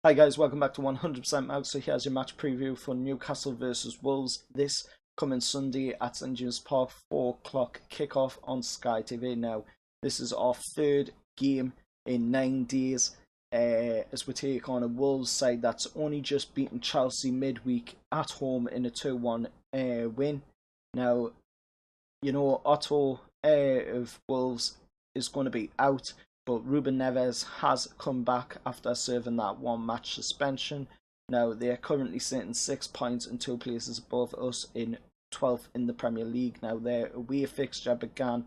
Hi guys, welcome back to 100% Mag. So here's your match preview for Newcastle versus Wolves this coming Sunday at St James Park, 4 o'clock kickoff on Sky TV. Now, this is our third game in 9 days as we take on a Wolves side that's only just beaten Chelsea midweek at home in a 2-1 win. Now, you know, Otto of Wolves is going to be out, but Ruben Neves has come back after serving that 1-match suspension. Now, they are currently sitting 6 points and 2 places above us in 12th in the Premier League. Now, their away fixture began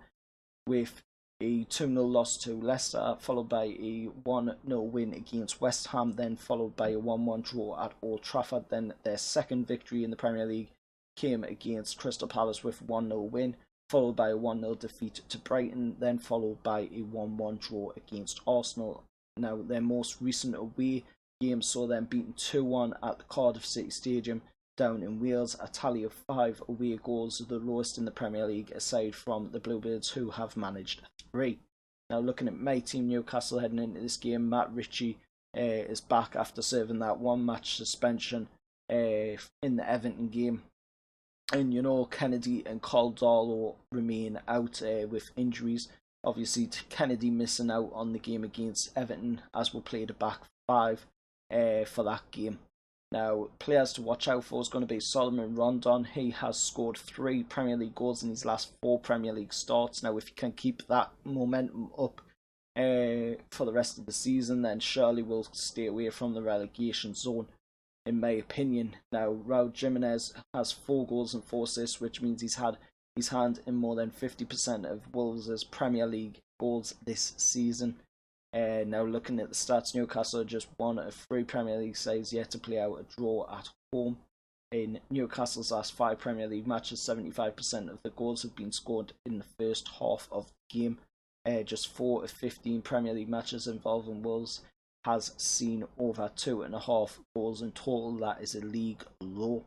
with a 2-0 loss to Leicester, followed by a 1-0 win against West Ham, then followed by a 1-1 draw at Old Trafford. Then their second victory in the Premier League came against Crystal Palace with a 1-0 win, followed by a 1-0 defeat to Brighton, then followed by a 1-1 draw against Arsenal. Now, their most recent away game saw them beaten 2-1 at the Cardiff City Stadium down in Wales, a tally of 5 away goals, the lowest in the Premier League aside from the Bluebirds, who have managed 3. Now, looking at my team, Newcastle, heading into this game, Matt Ritchie is back after serving that 1-match suspension in the Everton game. And, you know, Kennedy and Caldolo remain out with injuries. Obviously, Kennedy missing out on the game against Everton, as we'll play the back 5 for that game. Now, players to watch out for is going to be Solomon Rondon. He has scored 3 Premier League goals in his last 4 Premier League starts. Now, if you can keep that momentum up for the rest of the season, then surely we'll stay away from the relegation zone, in my opinion. Now, Raul Jimenez has 4 goals and 4 assists, which means he's had his hand in more than 50% of Wolves' Premier League goals this season. Now, looking at the stats, Newcastle are just 1 of 3 Premier League sides yet to play out a draw at home. In Newcastle's last 5 Premier League matches, 75% of the goals have been scored in the first half of the game. Just 4 of 15 Premier League matches involving Wolves has seen over 2.5 goals in total. That is a league low.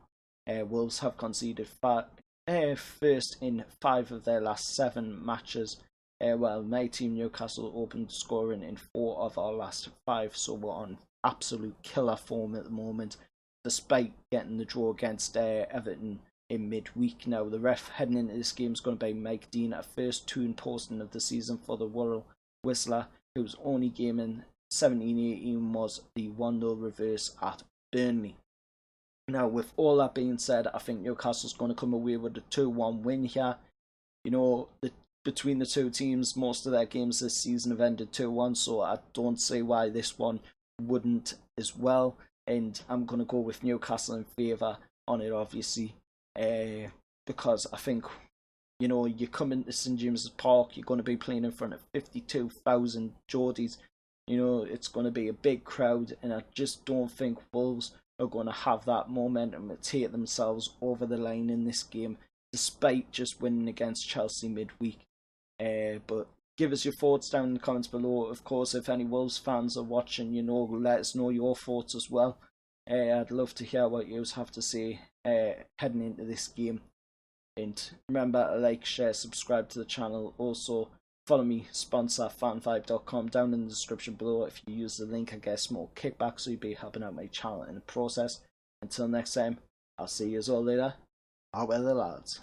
Wolves have conceded first in 5 of their last 7 matches. While my team Newcastle opened scoring in 4 of our last 5, so we're on absolute killer form at the moment, despite getting the draw against Everton in midweek. Now, the ref heading into this game is going to be Mike Dean, a first tune posting of the season for the Wirral Whistler, whose only game in 17-18 was the 1-0 reverse at Burnley. Now, with all that being said, I think Newcastle's going to come away with a 2-1 win here. You know, between the two teams, most of their games this season have ended 2-1, so I don't see why this one wouldn't as well. And I'm going to go with Newcastle in favour on it, obviously, because I think, you know, you come into St James's Park, you're going to be playing in front of 52,000 Geordies. You know, it's going to be a big crowd, and I just don't think Wolves are going to have that momentum to take themselves over the line in this game, despite just winning against Chelsea midweek. But give us your thoughts down in the comments below. Of course, if any Wolves fans are watching, you know, let us know your thoughts as well. I'd love to hear what you have to say heading into this game. And remember to like, share, subscribe to the channel. Also, follow me, sponsor fanvibe.com down in the description below. If you use the link, I get a small kickback, so you'll be helping out my channel in the process. Until next time, I'll see you all later. Out with the lads.